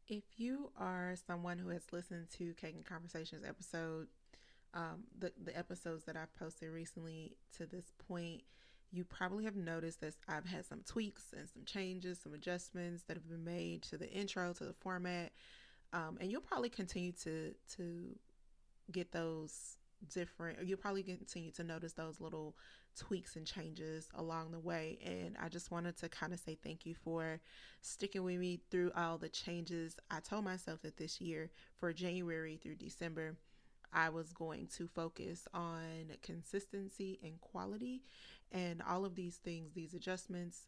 If you are someone who has listened to Cake and Conversations episode, the episodes that I've posted recently to this point, you probably have noticed that I've had some tweaks and some changes, some adjustments that have been made to the intro, to the format, and you'll probably continue to get those different, or you'll probably continue to notice those little tweaks and changes along the way. And I just wanted to kind of say thank you for sticking with me through all the changes. I told myself that this year, for January through December, I was going to focus on consistency and quality, and all of these things, these adjustments,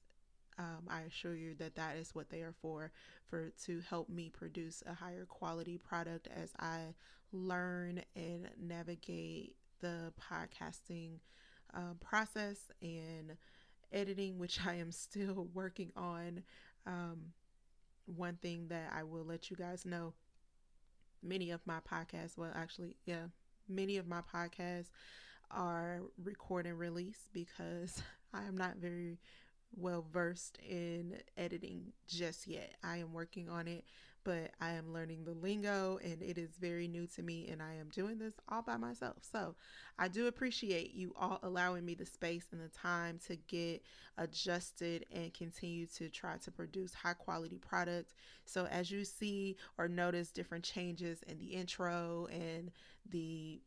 I assure you that that is what they are for to help me produce a higher quality product as I learn and navigate the podcasting process and editing, which I am still working on. Um, One thing that I will let you guys know, many of my podcasts, well, actually, yeah, many of my podcasts are record and release because I am not very well versed in editing just yet. I am working on it, but I am learning the lingo and it is very new to me, and I am doing this all by myself. So I do appreciate you all allowing me the space and the time to get adjusted and continue to try to produce high quality product. So as you see or notice different changes in the intro and the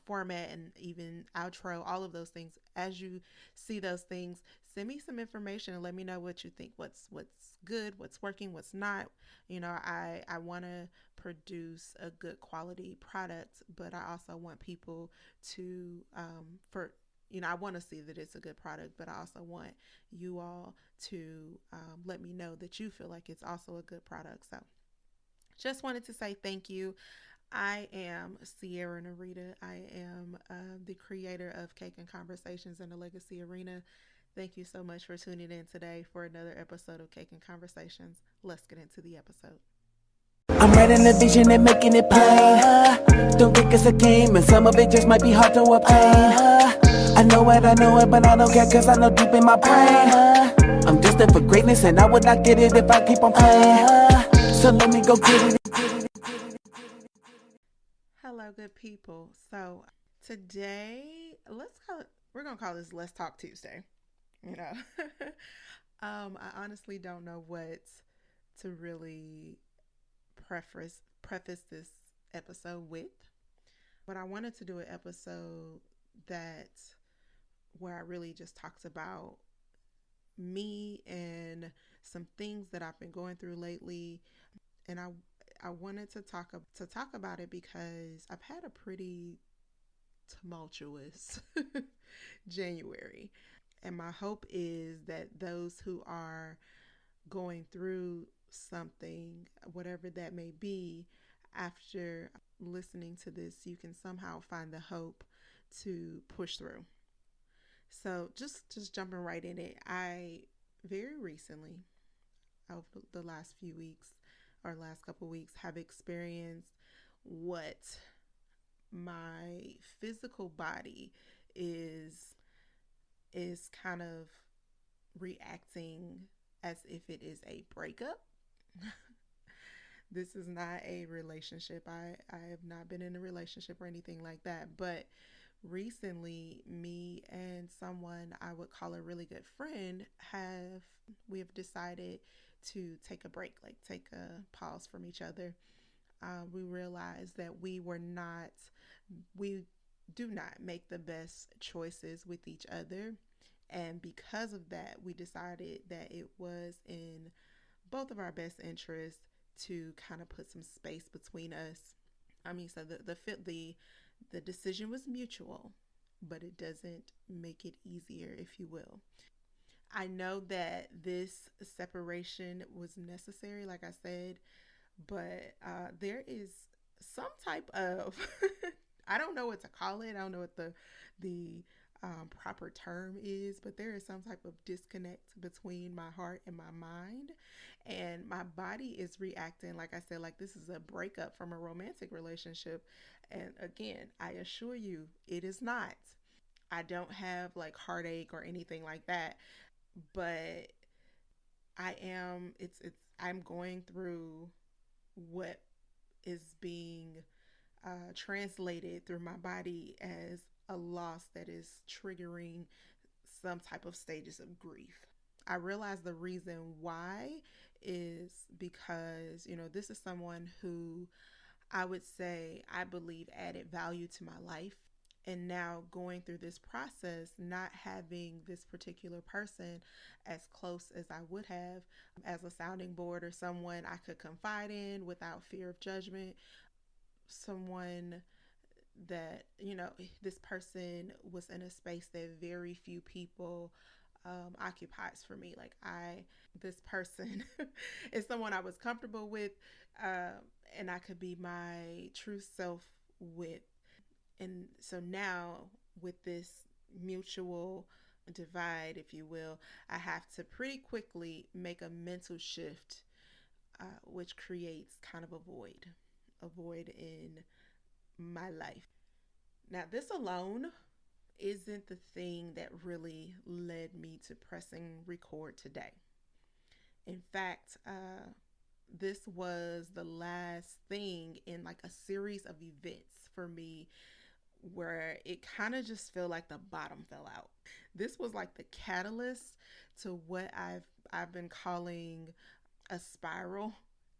format and even outro, all of those things, as you see those things, send me some information and let me know what you think. What's good, what's working, what's not. I want to produce a good quality product, but I also want people to for I want to see that it's a good product, but I also want you all to let me know that you feel like it's also a good product. So just wanted to say thank you. I am CiaraNirita. I am the creator of Cake and Conversations in the Legacy Arena. Thank you so much for tuning in today for another episode of Cake and Conversations. Let's get into the episode. I'm writing a vision and making it plain. Don't think it's a game, and some of it just might be hard to obtain. I know it, but I don't care, cause I know deep in my brain I'm destined for greatness, and I would not get it if I keep on playing. So let me go get it. Hello, good people. So today, we're gonna call this Let's Talk Tuesday. You know, I honestly don't know what to really preface this episode with, but I wanted to do an episode that where I really just talked about me and some things that I've been going through lately, and I wanted to talk about it because I've had a pretty tumultuous January, and my hope is that those who are going through something, whatever that may be, after listening to this, you can somehow find the hope to push through. So just jumping right in it, I very recently, over the last few weeks or last couple of weeks, have experienced what my physical body is kind of reacting as if it is a breakup. This is not a relationship. I have not been in a relationship or anything like that. But recently, me and someone I would call a really good friend we have decided to take a break, like take a pause from each other. We realized that we do not make the best choices with each other. And because of that, we decided that it was in both of our best interests to kind of put some space between us. I mean, so the decision was mutual, but it doesn't make it easier, if you will. I know that this separation was necessary, like I said, but there is some type of I don't know what to call it. I don't know what the proper term is, but there is some type of disconnect between my heart and my mind, and my body is reacting like I said, like this is a breakup from a romantic relationship. And again, I assure you, it is not. I don't have like heartache or anything like that, but I'm going through what is being translated through my body as a loss that is triggering some type of stages of grief. I realize the reason why is because, this is someone who I would say I believe added value to my life. And now going through this process, not having this particular person as close as I would have as a sounding board or someone I could confide in without fear of judgment, someone that, this person was in a space that very few people occupies for me. This person is someone I was comfortable with, and I could be my true self with. And so now, with this mutual divide, if you will, I have to pretty quickly make a mental shift, which creates kind of a void in my life. Now, this alone isn't the thing that really led me to pressing record today. In fact, this was the last thing in like a series of events for me where it kind of just felt like the bottom fell out. This was like the catalyst to what I've been calling a spiral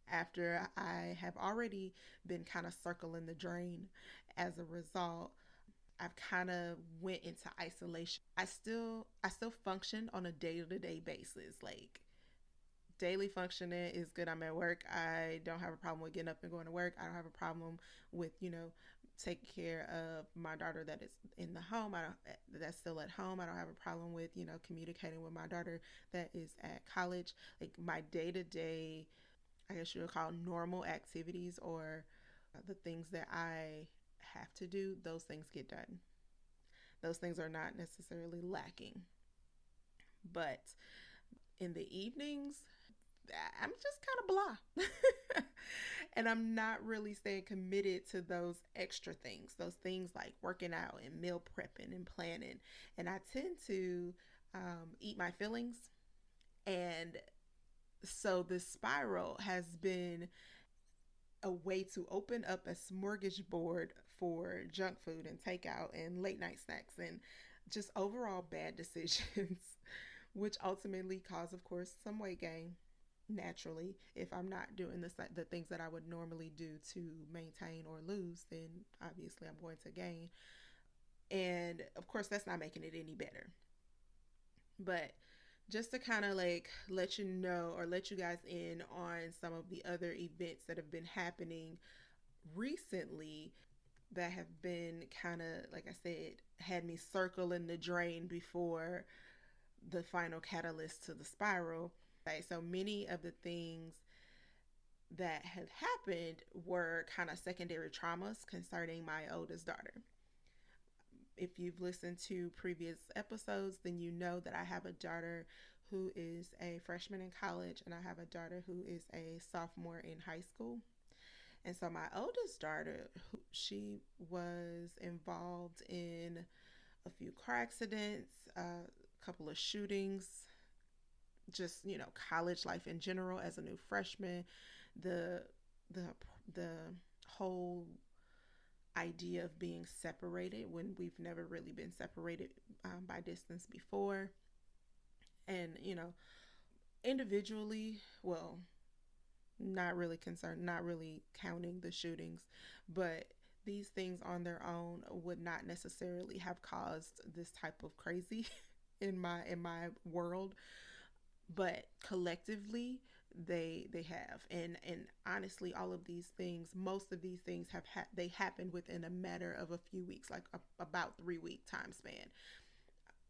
after I have already been kind of circling the drain. As a result, I've kind of went into isolation. I still function on a day-to-day basis. Like, daily functioning is good. I'm at work. I don't have a problem with getting up and going to work. I don't have a problem with, taking care of my daughter that is in the home. That's still at home. I don't have a problem with, communicating with my daughter that is at college. Like, my day-to-day, I guess you would call normal activities, or the things that I have to do, those things get done. Those things are not necessarily lacking. But in the evenings, I'm just kind of blah. And I'm not really staying committed to those extra things, those things like working out and meal prepping and planning. And I tend to eat my feelings. And so this spiral has been a way to open up a smorgasbord for junk food and takeout and late night snacks and just overall bad decisions, which ultimately cause, of course, some weight gain naturally. If I'm not doing the things that I would normally do to maintain or lose, then obviously I'm going to gain. And of course, that's not making it any better. But just to kind of like let you know, or let you guys in on some of the other events that have been happening recently that have been kind of, like I said, had me circling the drain before the final catalyst to the spiral. Right? So many of the things that had happened were kind of secondary traumas concerning my oldest daughter. If you've listened to previous episodes, then you know that I have a daughter who is a freshman in college, and I have a daughter who is a sophomore in high school. And so my oldest daughter, she was involved in a few car accidents, a couple of shootings, just, college life in general as a new freshman. The the the whole idea of being separated when we've never really been separated by distance before. And, individually, well, not really concerned, not really counting the shootings, but these things on their own would not necessarily have caused this type of crazy in my world, but collectively they have. And honestly, all of these things, most of these things they happened within a matter of a few weeks, like about 3 week time span.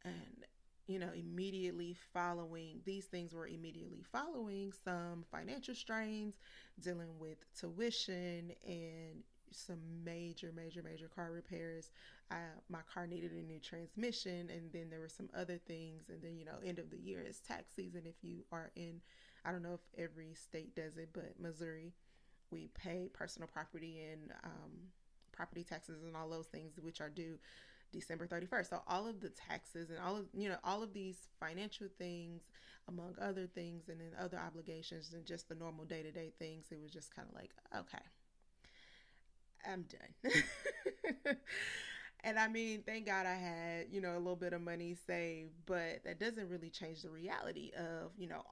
And immediately following these things were immediately following some financial strains, dealing with tuition and some major car repairs. My car needed a new transmission, and then there were some other things. And then, end of the year is tax season. If you are in, I don't know if every state does it, but Missouri, we pay personal property and property taxes and all those things, which are due December 31st. So all of the taxes and all of these financial things, among other things, and then other obligations and just the normal day-to-day things, it was just kind of like, okay, I'm done. And I mean, thank God I had, a little bit of money saved, but that doesn't really change the reality of,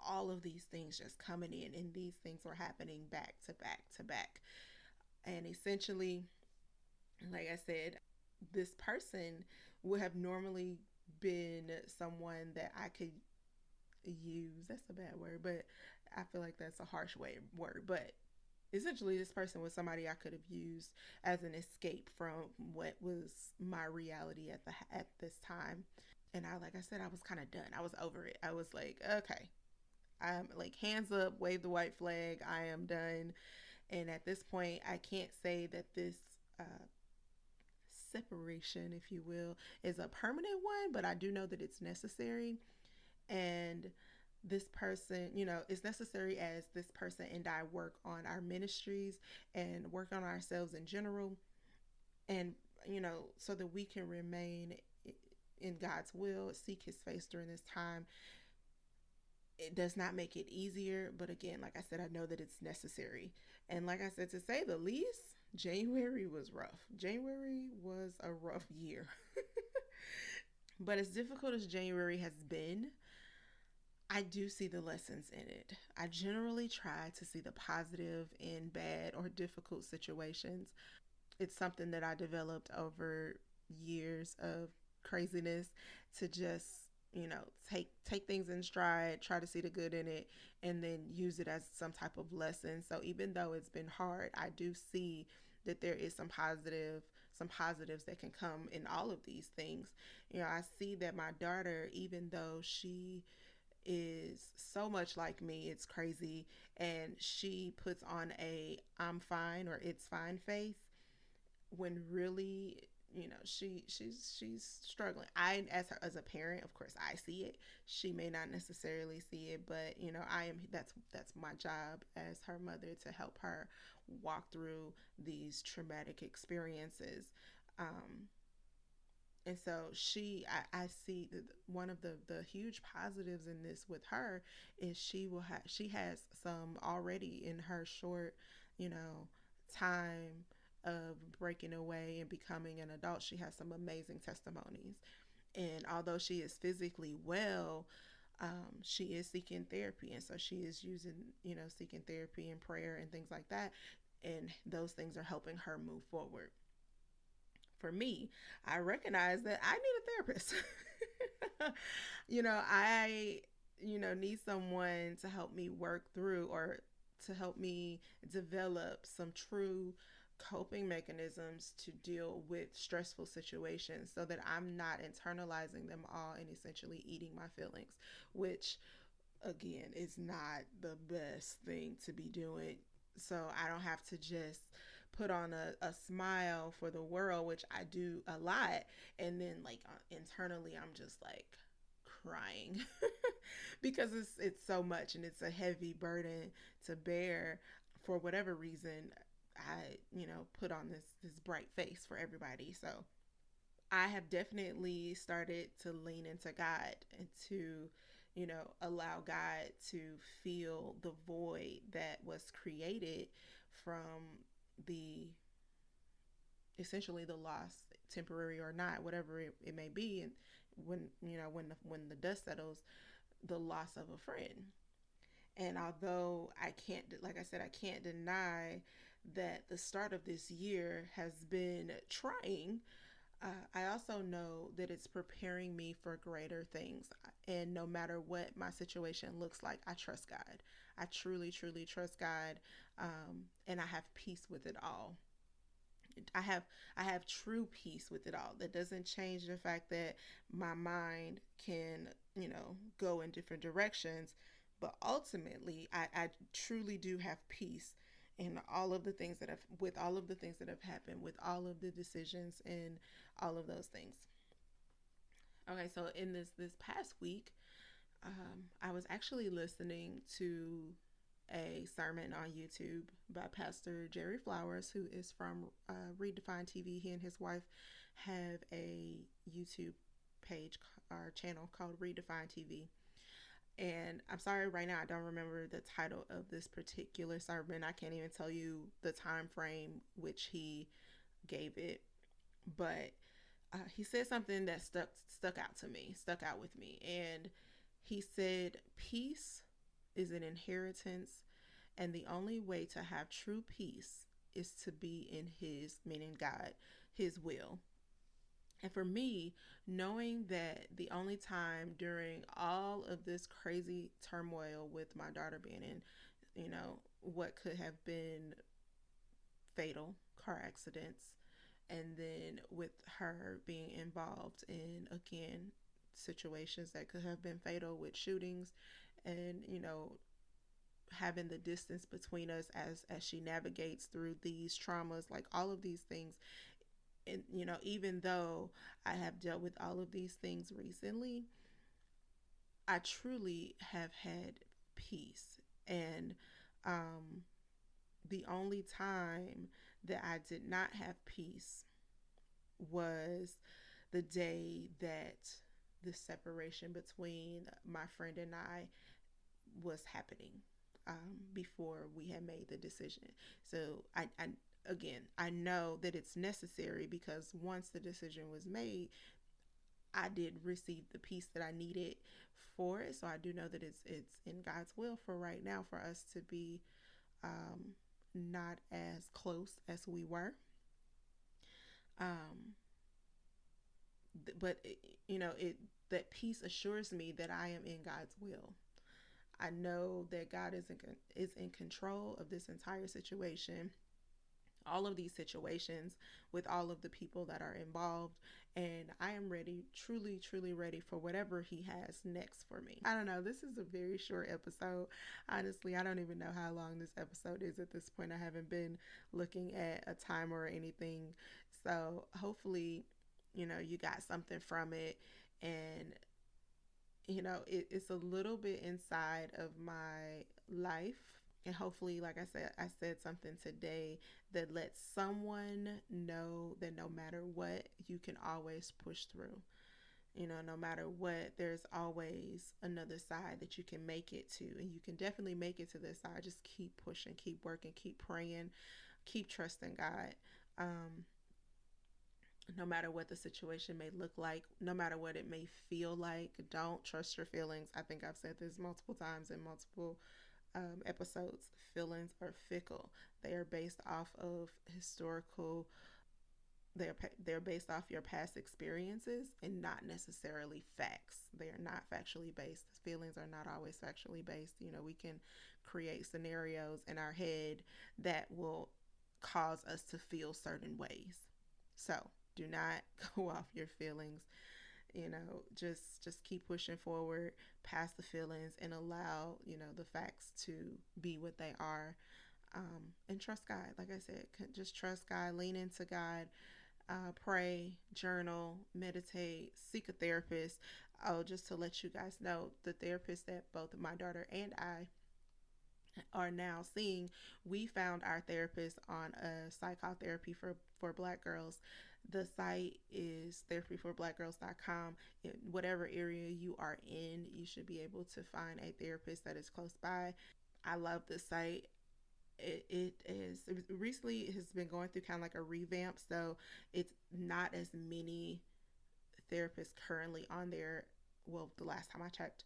all of these things just coming in, and these things were happening back to back to back. And essentially, like I said, this person would have normally been someone that I could use. That's a bad word, but I feel like that's a harsh word. But essentially, this person was somebody I could have used as an escape from what was my reality at this time. And like I said, I was kind of done. I was over it. I was like, okay, I'm like, hands up, wave the white flag. I am done. And at this point, I can't say that this separation, if you will, is a permanent one, but I do know that it's necessary. And this person, is necessary as this person and I work on our ministries and work on ourselves in general. And, so that we can remain in God's will, seek his face during this time. It does not make it easier, but again, like I said, I know that it's necessary. And like I said, to say the least, January was rough. January was a rough year. But as difficult as January has been, I do see the lessons in it. I generally try to see the positive in bad or difficult situations. It's something that I developed over years of craziness, to just, take things in stride, try to see the good in it, and then use it as some type of lesson. So even though it's been hard, I do see that there is some positives that can come in all of these things. I see that my daughter, even though she is so much like me, it's crazy, and she puts on a I'm fine or it's fine face, when really, she's struggling. I, as a parent, of course I see it. She may not necessarily see it, but that's my job as her mother, to help her walk through these traumatic experiences. And so I see one of the huge positives in this with her is she has some already in her short, time of breaking away and becoming an adult. She has some amazing testimonies. And although she is physically well, she is seeking therapy. And so she is using, seeking therapy and prayer and things like that. And those things are helping her move forward. For me, I recognize that I need a therapist. I, need someone to help me work through, or to help me develop some true coping mechanisms to deal with stressful situations, so that I'm not internalizing them all and essentially eating my feelings, which again is not the best thing to be doing. So I don't have to just put on a smile for the world, which I do a lot, and then like internally I'm just like crying because it's so much, and it's a heavy burden to bear. For whatever reason, I put on this bright face for everybody. So I have definitely started to lean into God and to, allow God to fill the void that was created from the essentially the loss, temporary or not, whatever it may be. And when the dust settles, the loss of a friend. And although I can't, like I said, I can't deny that the start of this year has been trying, I also know that it's preparing me for greater things. And no matter what my situation looks like, I trust God. I truly, truly trust God, and I have peace with it all. I have true peace with it all. That doesn't change the fact that my mind can, go in different directions, but ultimately I truly do have peace in all of the things that have with all of the things that have happened, with all of the decisions and all of those things. Okay, so in this past week, I was actually listening to a sermon on YouTube by Pastor Jerry Flowers, who is from Redefine TV. He and his wife have a YouTube page or channel called Redefine TV. And I'm sorry, right now I don't remember the title of this particular sermon. I can't even tell you the time frame which he gave it, but he said something that stuck out with me. And he said, "Peace is an inheritance, and the only way to have true peace is to be in His, meaning God, His will." And for me, knowing that the only time during all of this crazy turmoil with my daughter being in, what could have been fatal car accidents, and then with her being involved in, again, situations that could have been fatal with shootings, and having the distance between us as she navigates through these traumas, like all of these things. And even though I have dealt with all of these things recently, I truly have had peace. And the only time that I did not have peace was the day that the separation between my friend and I was happening, before we had made the decision. So again, I know that it's necessary, because once the decision was made, I did receive the peace that I needed for it. So I do know that it's in God's will for right now for us to be, not as close as we were. Um, but that peace assures me that I am in God's will. I know that God is in control of this entire situation, all of these situations, with all of the people that are involved, and I am ready, truly, truly ready for whatever He has next for me. I don't know, this is a very short episode. Honestly, I don't even know how long this episode is at this point. I haven't been looking at a timer or anything. So hopefully, you got something from it. And it's a little bit inside of my life. And hopefully, like I said something today that lets someone know that no matter what, you can always push through. No matter what, there's always another side that you can make it to. And you can definitely make it to this side. Just keep pushing, keep working, keep praying, keep trusting God. No matter what the situation may look like, no matter what it may feel like, don't trust your feelings. I think I've said this multiple times in multiple episodes. Feelings are fickle. They are based off of historical. They're based off your past experiences and not necessarily facts. They are not factually based. Feelings are not always factually based. We can create scenarios in our head that will cause us to feel certain ways. So do not go off your feelings. Just keep pushing forward past the feelings and allow the facts to be what they are, and trust God. Like I said, just trust God, lean into God, pray, journal, meditate, seek a therapist. Oh, just to let you guys know, the therapist that both my daughter and I are now seeing, we found our therapist on a site called Therapy for Black Girls. The site is therapyforblackgirls.com. In whatever area you are in, you should be able to find a therapist that is close by. I love this site. It recently has been going through kind of like a revamp, so it's not as many therapists currently on there. Well, the last time I checked,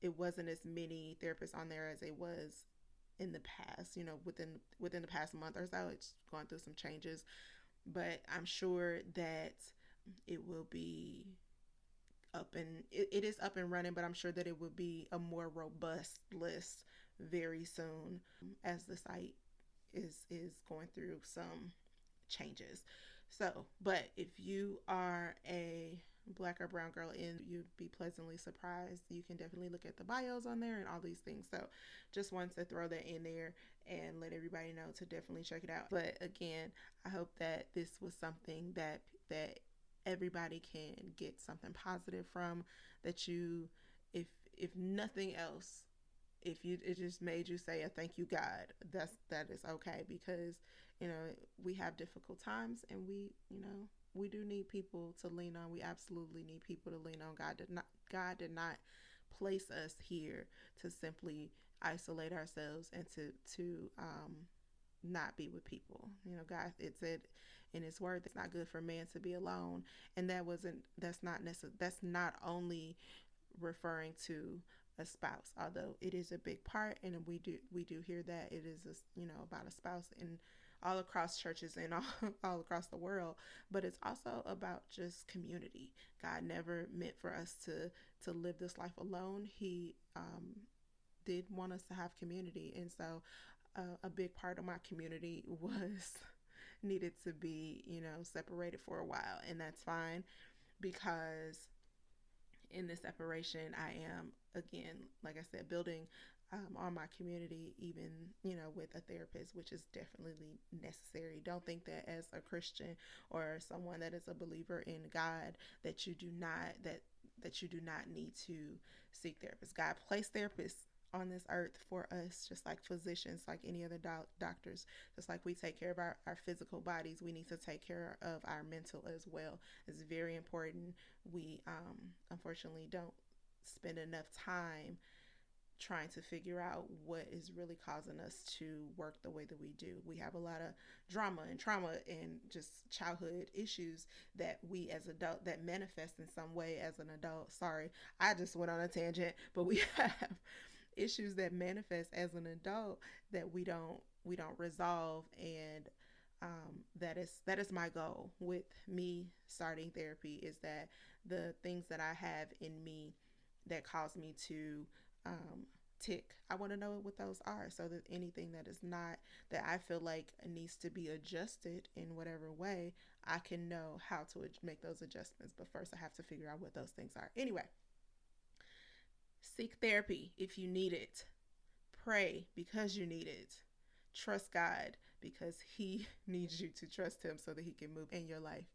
it wasn't as many therapists on there as it was in the past. Within the past month or so, it's going through some changes, but I'm sure that it will be it is up and running, but I'm sure that it will be a more robust list very soon, as the site is going through some changes. So, but if you are a Black or brown girl, and you'd be pleasantly surprised, you can definitely look at the bios on there and all these things. So just wanted to throw that in there and let everybody know to definitely check it out. But again, I hope that this was something that everybody can get something positive from, that you, if nothing else, if you, it just made you say a thank you God, that is okay, because we have difficult times, and we we do need people to lean on. We absolutely need people to lean on. God did not place us here to simply isolate ourselves and to not be with people. You know, God, it said in His Word that's not good for man to be alone, and that's not only referring to a spouse, although it is a big part, and we do hear that it is about a spouse in all across churches and all across the world, but it's also about just community. God never meant for us to live this life alone. He did want us to have community, and so a big part of my community was needed to be separated for a while, and that's fine because in this separation, I am, again, like I said, building on my community, even, with a therapist, which is definitely necessary. Don't think that as a Christian or someone that is a believer in God that you do not need to seek therapists. God placed therapists on this earth for us, just like physicians, like any other doctors. Just like we take care of our physical bodies, we need to take care of our mental as well. It's very important. We unfortunately don't spend enough time trying to figure out what is really causing us to work the way that we do. We have a lot of drama and trauma and just childhood issues that we as adult that manifest in some way as an adult. Sorry, I just went on a tangent, but we have issues that manifest as an adult that we don't resolve, and that is my goal with me starting therapy, is that the things that I have in me that cause me to tick, I want to know what those are, so that anything that is not, that I feel like needs to be adjusted in whatever way, I can know how to make those adjustments. But first I have to figure out what those things are. Anyway, seek therapy if you need it. Pray because you need it. Trust God because He needs you to trust Him so that He can move in your life.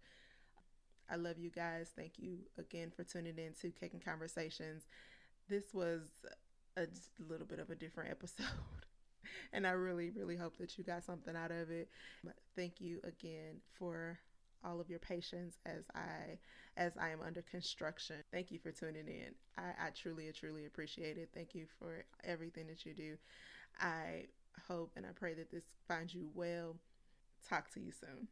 I love you guys. Thank you again for tuning in to Cake and Conversations. This was a little bit of a different episode. And I really, really hope that you got something out of it. But thank you again for all of your patience as I am under construction. Thank you for tuning in. I truly, truly appreciate it. Thank you for everything that you do. I hope and I pray that this finds you well. Talk to you soon.